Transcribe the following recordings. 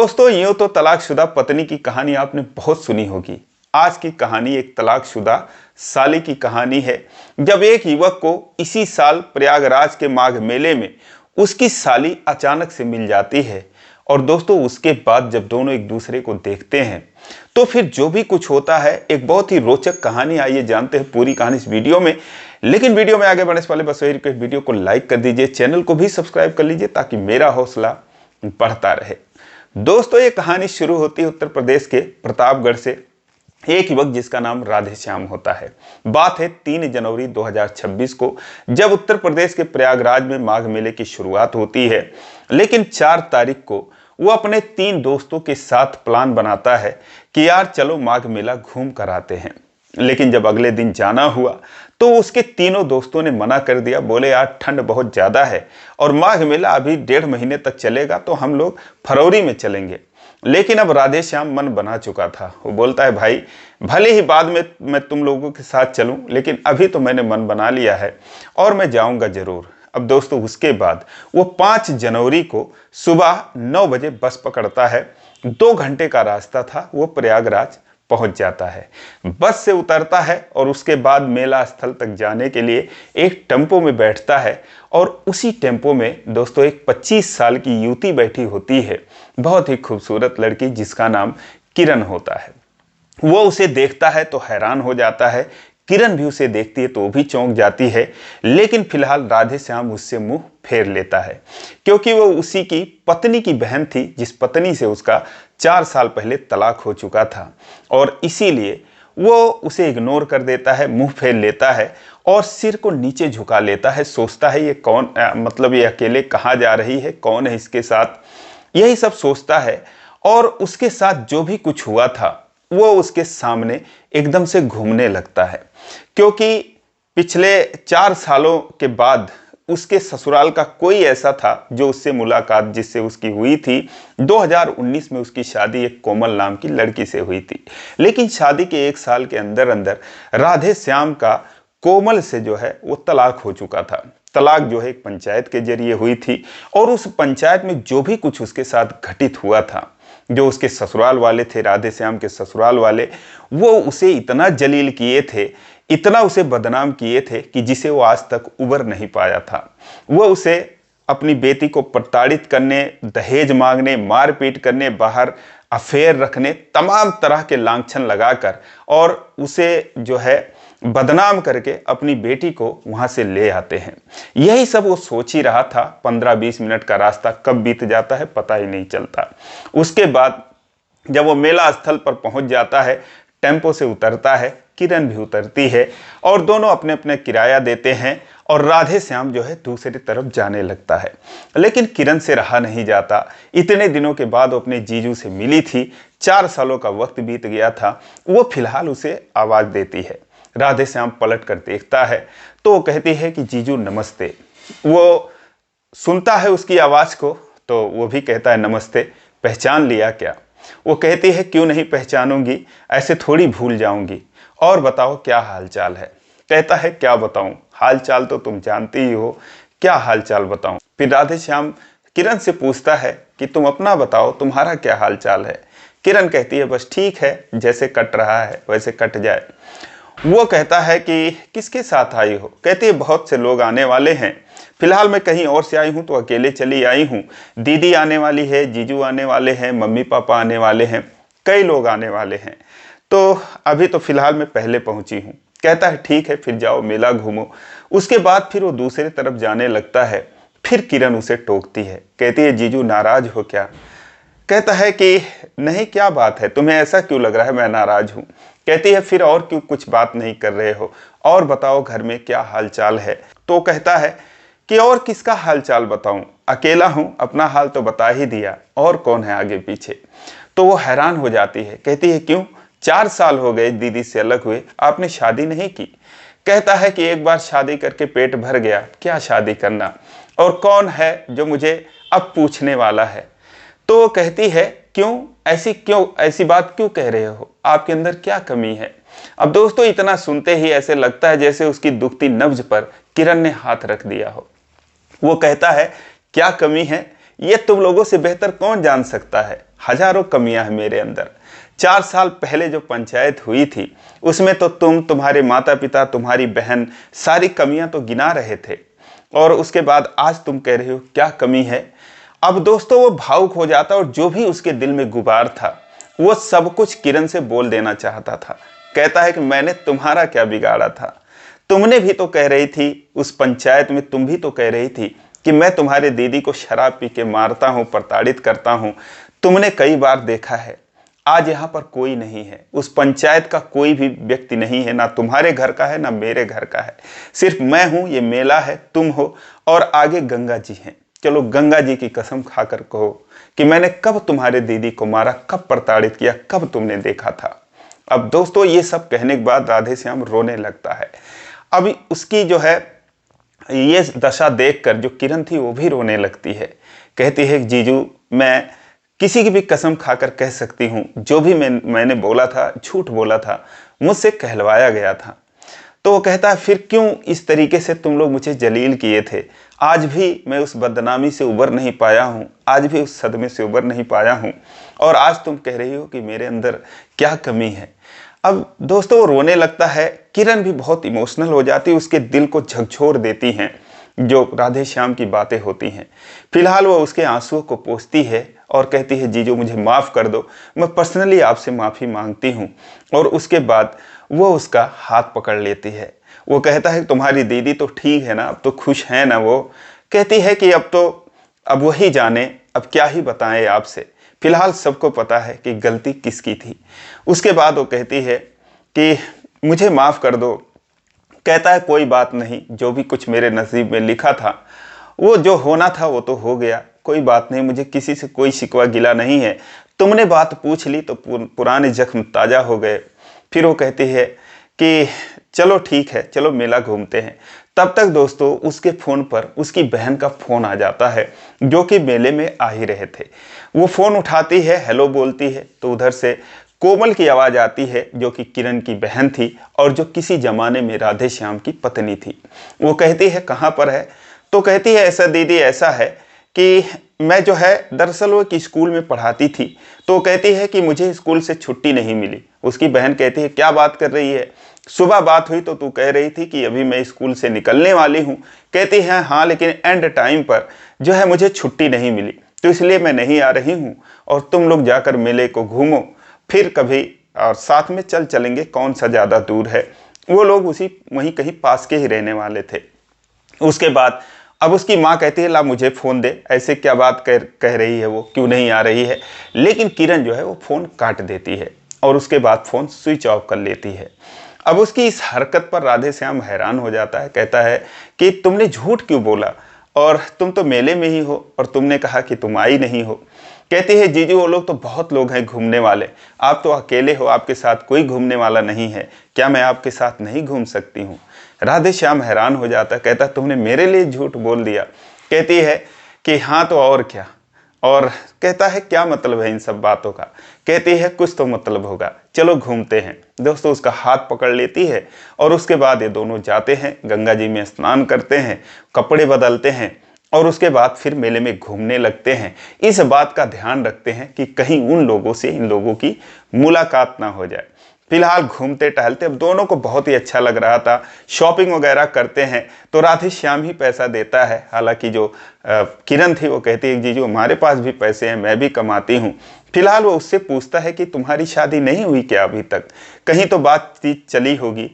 दोस्तों, यूं तो तलाकशुदा पत्नी की कहानी आपने बहुत सुनी होगी। आज की कहानी एक तलाकशुदा साली की कहानी है। जब एक युवक को इसी साल प्रयागराज के माघ मेले में उसकी साली अचानक से मिल जाती है और दोस्तों उसके बाद जब दोनों एक दूसरे को देखते हैं तो फिर जो भी कुछ होता है एक बहुत ही रोचक कहानी। आइए जानते हैं पूरी कहानी इस वीडियो में। लेकिन वीडियो में आगे बढ़ने से पहले बस वही रिक्वेस्ट, वीडियो को लाइक कर दीजिए, चैनल को भी सब्सक्राइब कर लीजिए ताकि मेरा हौसला बढ़ता रहे। दोस्तों, ये कहानी शुरू होती है उत्तर प्रदेश के प्रतापगढ़ से। एक युवक जिसका नाम राधेश्याम होता है। बात है 3 जनवरी 2026 को, जब उत्तर प्रदेश के प्रयागराज में माघ मेले की शुरुआत होती है। लेकिन 4 तारीख को वो अपने 3 दोस्तों के साथ प्लान बनाता है कि यार चलो माघ मेला घूम कर आते हैं। लेकिन जब अगले दिन जाना हुआ तो उसके तीनों दोस्तों ने मना कर दिया। बोले यार ठंड बहुत ज़्यादा है और माघ मेला अभी 1.5 महीने तक चलेगा, तो हम लोग फरवरी में चलेंगे। लेकिन अब राधेश्याम मन बना चुका था। वो बोलता है भाई भले ही बाद में मैं तुम लोगों के साथ चलूं, लेकिन अभी तो मैंने मन बना लिया है और मैं जाऊंगा जरूर। अब दोस्तों उसके बाद वो 5 जनवरी को सुबह 9 बजे बस पकड़ता है। 2 घंटे का रास्ता था, वो प्रयागराज पहुंच जाता है। बस से उतरता है और उसके बाद मेला स्थल तक जाने के लिए एक टेम्पो में बैठता है। और उसी टेम्पो में दोस्तों एक 25 साल की युवती बैठी होती है, बहुत ही खूबसूरत लड़की जिसका नाम किरण होता है। वो उसे देखता है तो हैरान हो जाता है। किरण भी उसे देखती है तो वो भी चौंक जाती है। लेकिन फिलहाल राधेश्याम उससे मुंह फेर लेता है, क्योंकि वो उसी की पत्नी की बहन थी, जिस पत्नी से उसका 4 साल पहले तलाक हो चुका था। और इसीलिए वो उसे इग्नोर कर देता है, मुंह फेर लेता है और सिर को नीचे झुका लेता है। सोचता है ये कौन, मतलब ये अकेले कहाँ जा रही है, कौन है इसके साथ, यही सब सोचता है। और उसके साथ जो भी कुछ हुआ था वो उसके सामने एकदम से घूमने लगता है, क्योंकि पिछले 4 सालों के बाद उसके ससुराल का कोई ऐसा था जो उससे मुलाकात जिससे उसकी हुई थी। 2019 में उसकी शादी एक कोमल नाम की लड़की से हुई थी। लेकिन शादी के 1 साल के अंदर अंदर राधेश्याम का कोमल से जो है वो तलाक हो चुका था। तलाक जो है एक पंचायत के जरिए हुई थी और उस पंचायत में जो भी कुछ उसके साथ घटित हुआ था, जो उसके ससुराल वाले थे, राधेश्याम के ससुराल वाले, वो उसे इतना जलील किए थे, इतना उसे बदनाम किए थे कि जिसे वो आज तक उबर नहीं पाया था। वो उसे अपनी बेटी को प्रताड़ित करने, दहेज मांगने, मारपीट करने, बाहर अफेयर रखने, तमाम तरह के लांछन लगाकर और उसे जो है बदनाम करके अपनी बेटी को वहां से ले आते हैं। यही सब वो सोच ही रहा था। 15-20 मिनट का रास्ता कब बीत जाता है पता ही नहीं चलता। उसके बाद जब वो मेला स्थल पर पहुंच जाता है, टेम्पो से उतरता है, किरण भी उतरती है और दोनों अपने अपने किराया देते हैं और राधेश्याम जो है दूसरी तरफ जाने लगता है। लेकिन किरण से रहा नहीं जाता। इतने दिनों के बाद वो अपने जीजू से मिली थी, 4 सालों का वक्त बीत गया था। वो फिलहाल उसे आवाज देती है। राधेश्याम पलट कर देखता है तो वो कहती है कि जीजू नमस्ते। वो सुनता है उसकी आवाज़ को तो वो भी कहता है नमस्ते, पहचान लिया क्या? वो कहती है क्यों नहीं पहचानूंगी, ऐसे थोड़ी भूल जाऊंगी, और बताओ क्या हाल चाल है? कहता है क्या बताऊं, हाल चाल तो तुम जानती ही हो, क्या हाल चाल बताऊं? फिर राधेश्याम किरण से पूछता है कि तुम अपना बताओ, तुम्हारा क्या हाल चाल है? किरण कहती है बस ठीक है, जैसे कट रहा है वैसे कट जाए। वो कहता है कि किसके साथ आई हो? कहती है बहुत से लोग आने वाले हैं, फिलहाल मैं कहीं और से आई हूँ तो अकेले चली आई हूँ। दीदी आने वाली है, जीजू आने वाले हैं, मम्मी पापा आने वाले हैं, कई लोग आने वाले हैं, तो अभी तो फिलहाल मैं पहले पहुँची हूँ। कहता है ठीक है, फिर जाओ मेला घूमो। उसके बाद फिर वो दूसरी तरफ जाने लगता है। फिर किरण उसे टोकती है, कहती है जीजू नाराज हो क्या? कहता है कि नहीं, क्या बात है, तुम्हें ऐसा क्यों लग रहा है मैं नाराज हूँ? कहती है फिर और क्यों कुछ बात नहीं कर रहे हो, और बताओ घर में क्या हाल चाल है? तो कहता है कि और किसका हाल चाल बताऊं, अकेला हूं, अपना हाल तो बता ही दिया, और कौन है आगे पीछे? तो वो हैरान हो जाती है। कहती है क्यों, 4 साल हो गए दीदी से अलग हुए, आपने शादी नहीं की? कहता है कि एक बार शादी करके पेट भर गया, क्या शादी करना, और कौन है जो मुझे अब पूछने वाला है? तो कहती है क्यों ऐसी बात क्यों कह रहे हो, आपके अंदर क्या कमी है? अब दोस्तों इतना सुनते ही ऐसे लगता है जैसे उसकी दुखती नब्ज पर किरण ने हाथ रख दिया हो। वो कहता है क्या कमी है, ये तुम लोगों से बेहतर कौन जान सकता है। हजारों कमियां हैं मेरे अंदर। 4 साल पहले जो पंचायत हुई थी उसमें तो तुम्हारे माता पिता, तुम्हारी बहन सारी कमियां तो गिना रहे थे, और उसके बाद आज तुम कह रहे हो क्या कमी है। अब दोस्तों वो भावुक हो जाता और जो भी उसके दिल में गुबार था वो सब कुछ किरण से बोल देना चाहता था। कहता है कि मैंने तुम्हारा क्या बिगाड़ा था, तुमने भी तो कह रही थी उस पंचायत में, तुम भी तो कह रही थी कि मैं तुम्हारे दीदी को शराब पी के मारता हूँ, प्रताड़ित करता हूँ, तुमने कई बार देखा है। आज यहाँ पर कोई नहीं है, उस पंचायत का कोई भी व्यक्ति नहीं है, ना तुम्हारे घर का है ना मेरे घर का है, सिर्फ मैं हूँ, ये मेला है, तुम हो और आगे गंगा जी हैं। चलो गंगा जी की कसम खाकर कहो कि मैंने कब तुम्हारे दीदी को मारा, कब प्रताड़ित किया, कब तुमने देखा था। अब दोस्तों ये सब कहने के बाद राधे श्याम रोने लगता है। अभी उसकी जो है ये दशा देखकर जो किरण थी वो भी रोने लगती है। कहती है जीजू मैं किसी की भी कसम खाकर कह सकती हूँ, जो भी मैंने बोला था, झूठ बोला था, मुझसे कहलवाया गया था। तो वो कहता है फिर क्यों इस तरीके से तुम लोग मुझे जलील किए थे। आज भी मैं उस बदनामी से उबर नहीं पाया हूँ, आज भी उस सदमे से उबर नहीं पाया हूँ, और आज तुम कह रही हो कि मेरे अंदर क्या कमी है। अब दोस्तों वो रोने लगता है। किरण भी बहुत इमोशनल हो जाती है, उसके दिल को झकझोर देती हैं जो राधे श्याम की बातें होती हैं। फिलहाल वो उसके आंसुओं को पोंछती है और कहती है जीजू मुझे माफ़ कर दो, मैं पर्सनली आपसे माफ़ी मांगती हूँ। और उसके बाद वो उसका हाथ पकड़ लेती है। वो कहता है तुम्हारी दीदी तो ठीक है ना, अब तो खुश है ना। वो कहती है कि अब वही जाने, अब क्या ही बताएं आपसे, फिलहाल सबको पता है कि गलती किसकी थी। उसके बाद वो कहती है कि मुझे माफ़ कर दो। कहता है कोई बात नहीं, जो भी कुछ मेरे नसीब में लिखा था वो जो होना था वो तो हो गया, कोई बात नहीं, मुझे किसी से कोई शिकवा गिला नहीं है। तुमने बात पूछ ली तो पुराने जख्म ताज़ा हो गए। फिर वो कहती है कि चलो ठीक है, चलो मेला घूमते हैं। तब तक दोस्तों उसके फ़ोन पर उसकी बहन का फ़ोन आ जाता है जो कि मेले में आ ही रहे थे। वो फ़ोन उठाती है, हेलो बोलती है, तो उधर से कोमल की आवाज़ आती है जो कि किरण की बहन थी और जो किसी ज़माने में राधे श्याम की पत्नी थी। वो कहती है कहाँ पर है। तो कहती है ऐसा दीदी, ऐसा है कि मैं जो है दरअसल वो एक स्कूल में पढ़ाती थी। तो कहती है कि मुझे स्कूल से छुट्टी नहीं मिली। उसकी बहन कहती है क्या बात कर रही है, सुबह बात हुई तो तू कह रही थी कि अभी मैं स्कूल से निकलने वाली हूँ। कहती है हाँ, लेकिन एंड टाइम पर जो है मुझे छुट्टी नहीं मिली, तो इसलिए मैं नहीं आ रही हूँ, और तुम लोग जाकर मेले को घूमो, फिर कभी और साथ में चलेंगे, कौन सा ज़्यादा दूर है। वो लोग वहीं कहीं पास के ही रहने वाले थे। उसके बाद अब उसकी माँ कहती है ला मुझे फ़ोन दे, ऐसे क्या बात कह रही है, वो क्यों नहीं आ रही है। लेकिन किरण जो है वो फ़ोन काट देती है और उसके बाद फ़ोन स्विच ऑफ कर लेती है। अब उसकी इस हरकत पर राधे श्याम हैरान हो जाता है। कहता है कि तुमने झूठ क्यों बोला, और तुम तो मेले में ही हो और तुमने कहा कि तुम आई नहीं हो। कहती है जीजू वो लोग तो बहुत लोग हैं घूमने वाले, आप तो अकेले हो, आपके साथ कोई घूमने वाला नहीं है, क्या मैं आपके साथ नहीं घूम सकती हूँ। राधे श्याम हैरान हो जाता है। कहता तुमने मेरे लिए झूठ बोल दिया। कहती है कि हाँ तो और क्या, और कहता है क्या मतलब है इन सब बातों का। कहती है कुछ तो मतलब होगा, चलो घूमते हैं। दोस्तों उसका हाथ पकड़ लेती है और उसके बाद ये दोनों जाते हैं, गंगा जी में स्नान करते हैं, कपड़े बदलते हैं और उसके बाद फिर मेले में घूमने लगते हैं। इस बात का ध्यान रखते हैं कि कहीं उन लोगों से इन लोगों की मुलाकात ना हो जाए। फिलहाल घूमते टहलते अब दोनों को बहुत ही अच्छा लग रहा था। शॉपिंग वगैरह करते हैं तो राधे श्याम ही पैसा देता है। हालांकि जो किरण थी वो कहती है जीजू हमारे पास भी पैसे हैं, मैं भी कमाती हूँ। फिलहाल वो उससे पूछता है कि तुम्हारी शादी नहीं हुई क्या अभी तक, कहीं तो बातचीत चली होगी।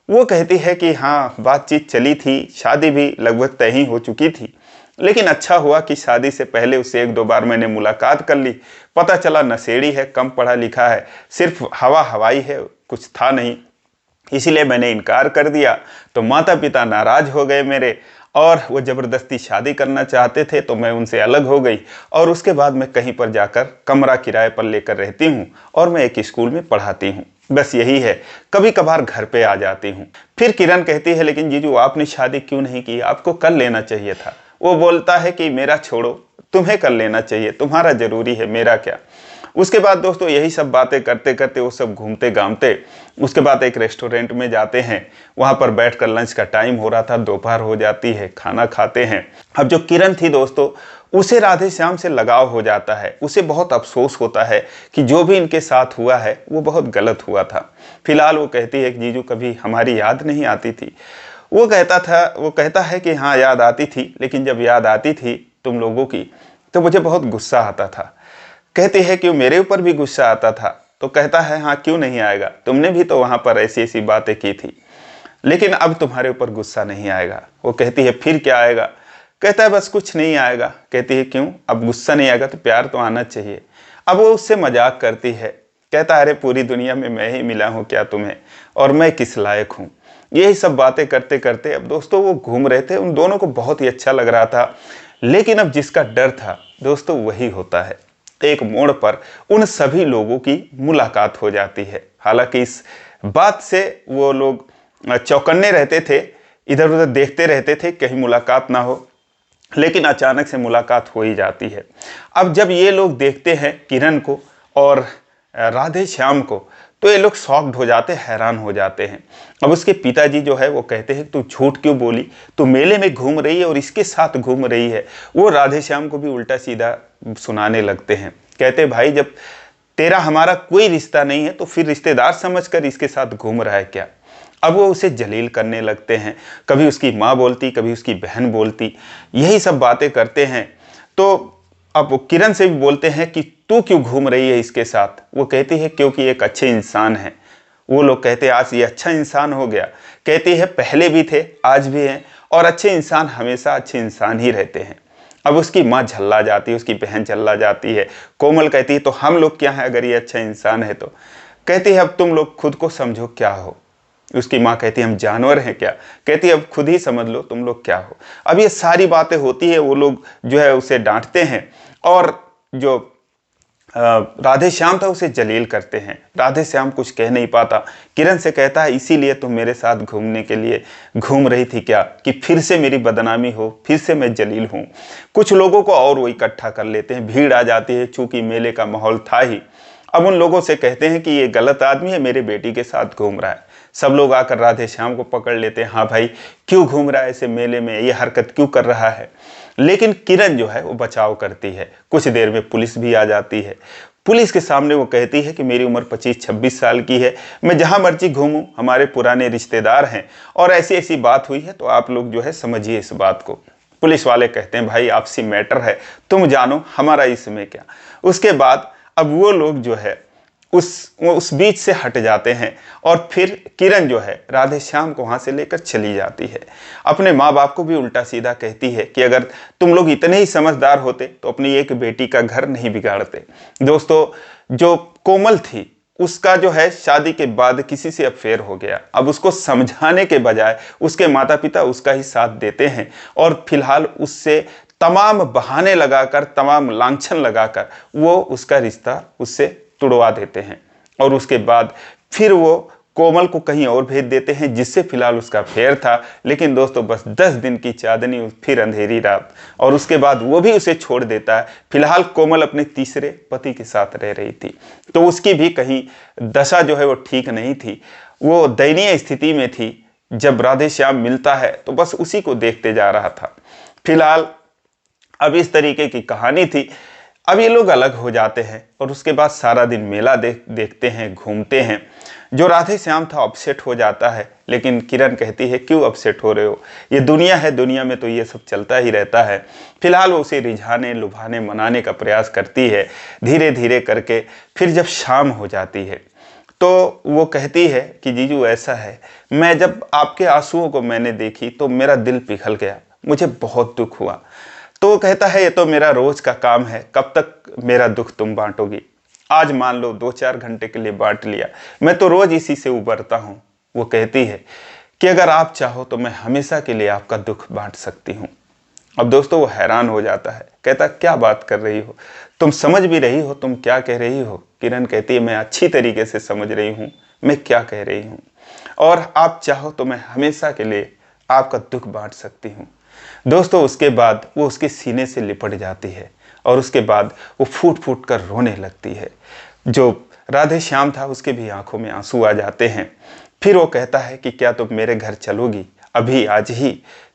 वो कहती है कि हाँ बातचीत चली थी, शादी भी लगभग तय ही हो चुकी थी, लेकिन अच्छा हुआ कि शादी से पहले उससे 1-2 बार मैंने मुलाकात कर ली। पता चला नशेड़ी है, कम पढ़ा लिखा है, सिर्फ हवाई है, कुछ था नहीं, इसीलिए मैंने इनकार कर दिया। तो माता पिता नाराज़ हो गए मेरे, और वो ज़बरदस्ती शादी करना चाहते थे, तो मैं उनसे अलग हो गई और उसके बाद मैं कहीं पर जाकर कमरा किराए पर लेकर रहती हूँ और मैं एक स्कूल में पढ़ाती हूँ। बस यही है, कभी कभार घर पे आ जाती हूँ। फिर किरण कहती है लेकिन जीजू आपने शादी क्यों नहीं की, आपको कर लेना चाहिए था। वो बोलता है कि मेरा छोड़ो, तुम्हें कर लेना चाहिए, तुम्हारा ज़रूरी है, मेरा क्या। उसके बाद दोस्तों यही सब बातें करते करते वो सब घूमते घामते उसके बाद एक रेस्टोरेंट में जाते हैं। वहाँ पर बैठकर लंच का टाइम हो रहा था, दोपहर हो जाती है, खाना खाते हैं। अब जो किरण थी दोस्तों, उसे राधे श्याम से लगाव हो जाता है। उसे बहुत अफसोस होता है कि जो भी इनके साथ हुआ है वो बहुत गलत हुआ था। फिलहाल वो कहती है कि जीजू कभी हमारी याद नहीं आती थी। वो कहता है कि हाँ याद आती थी, लेकिन जब याद आती थी तुम लोगों की तो मुझे बहुत गुस्सा आता था। कहती है कि मेरे ऊपर भी गुस्सा आता था। तो कहता है हाँ क्यों नहीं आएगा, तुमने भी तो वहाँ पर ऐसी ऐसी बातें की थी, लेकिन अब तुम्हारे ऊपर गुस्सा नहीं आएगा। वो कहती है फिर क्या आएगा। कहता है बस कुछ नहीं आएगा। कहती है क्यों, अब गुस्सा नहीं आएगा तो प्यार तो आना चाहिए। अब वो उससे मजाक करती है। कहता है अरे पूरी दुनिया में मैं ही मिला हूँ क्या तुम्हें, और मैं किस लायक हूँ। यही सब बातें करते करते अब दोस्तों वो घूम रहे थे। उन दोनों को बहुत ही अच्छा लग रहा था, लेकिन अब जिसका डर था दोस्तों वही होता है। एक मोड़ पर उन सभी लोगों की मुलाकात हो जाती है। हालांकि इस बात से वो लोग चौकन्ने रहते थे, इधर उधर देखते रहते थे कहीं मुलाकात ना हो, लेकिन अचानक से मुलाकात हो ही जाती है। अब जब ये लोग देखते हैं किरण को और राधे श्याम को, तो ये लोग शॉक्ड हो जाते, हैरान हो जाते हैं। अब उसके पिताजी जो है वो कहते हैं तू झूठ क्यों बोली, तू मेले में घूम रही है और इसके साथ घूम रही है। वो राधे श्याम को भी उल्टा सीधा सुनाने लगते हैं। कहते भाई जब तेरा हमारा कोई रिश्ता नहीं है तो फिर रिश्तेदार समझकर इसके साथ घूम रहा है क्या। अब वो उसे जलील करने लगते हैं। कभी उसकी माँ बोलती, कभी उसकी बहन बोलती, यही सब बातें करते हैं। तो अब वो किरण से भी बोलते हैं कि तू क्यों घूम रही है इसके साथ। वो कहती है क्योंकि एक अच्छे इंसान है। वो लोग कहते हैं आज ये अच्छा इंसान हो गया। कहती है पहले भी थे, आज भी हैं, और अच्छे इंसान हमेशा अच्छे इंसान ही रहते हैं। अब उसकी माँ झल्ला जाती है, उसकी बहन झल्ला जाती है। कोमल कहती है तो हम लोग क्या है अगर ये अच्छा इंसान है तो। कहती है अब तुम लोग खुद को समझो क्या हो। उसकी माँ कहती है हम जानवर हैं क्या। कहती है अब खुद ही समझ लो तुम लोग क्या हो। अब ये सारी बातें होती है, वो लोग जो है उसे डांटते हैं और जो राधे श्याम था उसे जलील करते हैं। राधे श्याम कुछ कह नहीं पाता। किरण से कहता है इसीलिए तुम मेरे साथ घूमने के लिए घूम रही थी क्या, कि फिर से मेरी बदनामी हो, फिर से मैं जलील हूँ। कुछ लोगों को और वो इकट्ठा कर लेते हैं, भीड़ आ जाती है, चूंकि मेले का माहौल था ही। अब उन लोगों से कहते हैं कि ये गलत आदमी है, मेरे बेटी के साथ घूम रहा है। सब लोग आकर राधे श्याम को पकड़ लेते हैं, हाँ भाई क्यों घूम रहा है ऐसे मेले में, ये हरकत क्यों कर रहा है। लेकिन किरण जो है वो बचाव करती है। कुछ देर में पुलिस भी आ जाती है। पुलिस के सामने वो कहती है कि मेरी उम्र 25-26 साल की है, मैं जहां मर्जी घूमूं, हमारे पुराने रिश्तेदार हैं और ऐसी ऐसी बात हुई है, तो आप लोग जो है समझिए इस बात को। पुलिस वाले कहते हैं भाई आपसी मैटर है, तुम जानो, हमारा इसमें क्या। उसके बाद अब वो लोग जो है उस बीच से हट जाते हैं और फिर किरण जो है राधे श्याम को वहाँ से लेकर चली जाती है। अपने माँ बाप को भी उल्टा सीधा कहती है कि अगर तुम लोग इतने ही समझदार होते तो अपनी एक बेटी का घर नहीं बिगाड़ते। दोस्तों जो कोमल थी उसका जो है शादी के बाद किसी से अफेयर हो गया। अब उसको समझाने के बजाय उसके माता पिता उसका ही साथ देते हैं और फिलहाल उससे तमाम बहाने लगाकर, तमाम लांछन लगाकर वो उसका रिश्ता उससे तुड़वा देते हैं। और उसके बाद फिर वो कोमल को कहीं और भेज देते हैं जिससे फिलहाल उसका फेयर था। लेकिन दोस्तों बस 10 दिन की चांदनी, फिर अंधेरी रात, और उसके बाद वो भी उसे छोड़ देता है। फिलहाल कोमल अपने तीसरे पति के साथ रह रही थी, तो उसकी भी कहीं दशा जो है वो ठीक नहीं थी, वो दयनीय स्थिति में थी। जब राधे श्याम मिलता है तो बस उसी को देखते जा रहा था। फिलहाल अब इस तरीके की कहानी थी। अब ये लोग अलग हो जाते हैं और उसके बाद सारा दिन मेला देखते हैं, घूमते हैं। जो राधे श्याम था अपसेट हो जाता है, लेकिन किरण कहती है क्यों अपसेट हो रहे हो, ये दुनिया है, दुनिया में तो ये सब चलता ही रहता है। फिलहाल वो उसे रिझाने, लुभाने, मनाने का प्रयास करती है धीरे धीरे करके। फिर जब शाम हो जाती है तो वो कहती है कि जीजू ऐसा है, मैं जब आपके आंसुओं को मैंने देखी तो मेरा दिल पिघल गया, मुझे बहुत दुख हुआ। तो वो कहता है ये तो मेरा रोज का काम है, कब तक मेरा दुख तुम बांटोगी। आज मान लो 2-4 घंटे के लिए बांट लिया, मैं तो रोज इसी से उबरता हूँ। वो कहती है कि अगर आप चाहो तो मैं हमेशा के लिए आपका दुख बांट सकती हूँ। अब दोस्तों वो हैरान हो जाता है, कहता क्या बात कर रही हो, तुम समझ भी रही हो तुम क्या कह रही हो। किरण कहती है मैं अच्छी तरीके से समझ रही हूँ मैं क्या कह रही हूँ, और आप चाहो तो मैं हमेशा के लिए आपका दुख बांट सकती हूँ। दोस्तों उसके बाद वो उसके सीने से लिपट जाती है और उसके बाद वो फूट फूट कर रोने लगती है। जो राधे श्याम था उसके भी आंखों में आंसू आ जाते हैं। फिर वो कहता है कि क्या तुम मेरे घर चलोगी, अभी आज ही।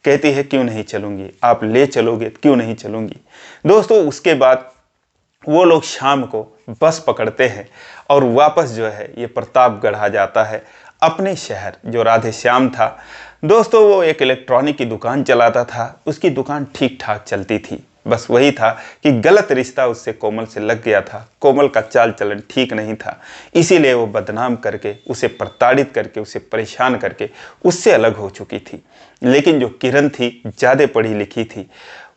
कहती है क्यों नहीं चलूँगी, आप ले चलोगे, क्यों नहीं चलूँगी। दोस्तों उसके बाद वो लोग शाम को बस पकड़ते हैं और वापस जो है ये प्रतापगढ़ आ जाता है अपने शहर। जो राधे श्याम था दोस्तों वो एक इलेक्ट्रॉनिक की दुकान चलाता था, उसकी दुकान ठीक ठाक चलती थी। बस वही था कि गलत रिश्ता उससे कोमल से लग गया था। कोमल का चाल चलन ठीक नहीं था, इसीलिए वो बदनाम करके, उसे प्रताड़ित करके, उसे परेशान करके उससे अलग हो चुकी थी। लेकिन जो किरण थी ज़्यादा पढ़ी लिखी थी,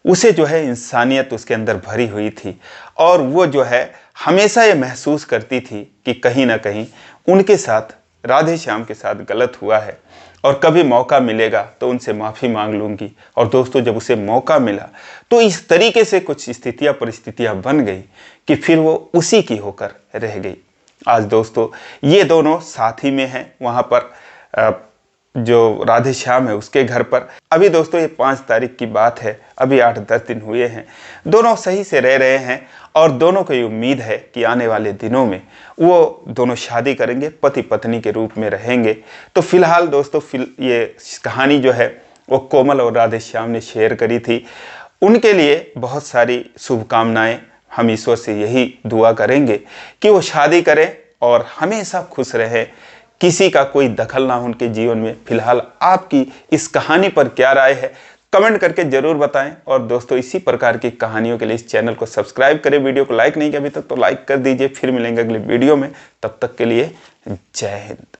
उसे जो है इंसानियत उसके अंदर भरी हुई थी और वो जो है हमेशा ये महसूस करती थी कि कहीं ना कहीं उनके साथ, राधे श्याम के साथ गलत हुआ है और कभी मौका मिलेगा तो उनसे माफ़ी मांग लूँगी। और दोस्तों जब उसे मौका मिला तो इस तरीके से कुछ स्थितियाँ परिस्थितियाँ बन गई कि फिर वो उसी की होकर रह गई। आज दोस्तों ये दोनों साथ ही में हैं वहाँ पर, जो राधे श्याम है उसके घर पर। अभी दोस्तों ये 5 तारीख की बात है, अभी 8-10 दिन हुए हैं। दोनों सही से रह रहे हैं और दोनों को ये उम्मीद है कि आने वाले दिनों में वो दोनों शादी करेंगे, पति पत्नी के रूप में रहेंगे। तो फिलहाल दोस्तों ये कहानी जो है वो कोमल और राधे श्याम ने शेयर करी थी। उनके लिए बहुत सारी शुभकामनाएं। हम ईश्वर से यही दुआ करेंगे कि वो शादी करें और हमेशा खुश रहें, किसी का कोई दखल ना हो उनके जीवन में। फिलहाल आपकी इस कहानी पर क्या राय है कमेंट करके जरूर बताएं। और दोस्तों इसी प्रकार की कहानियों के लिए इस चैनल को सब्सक्राइब करें। वीडियो को लाइक नहीं किया अभी तक तो लाइक कर दीजिए। फिर मिलेंगे अगले वीडियो में, तब तक के लिए जय हिंद।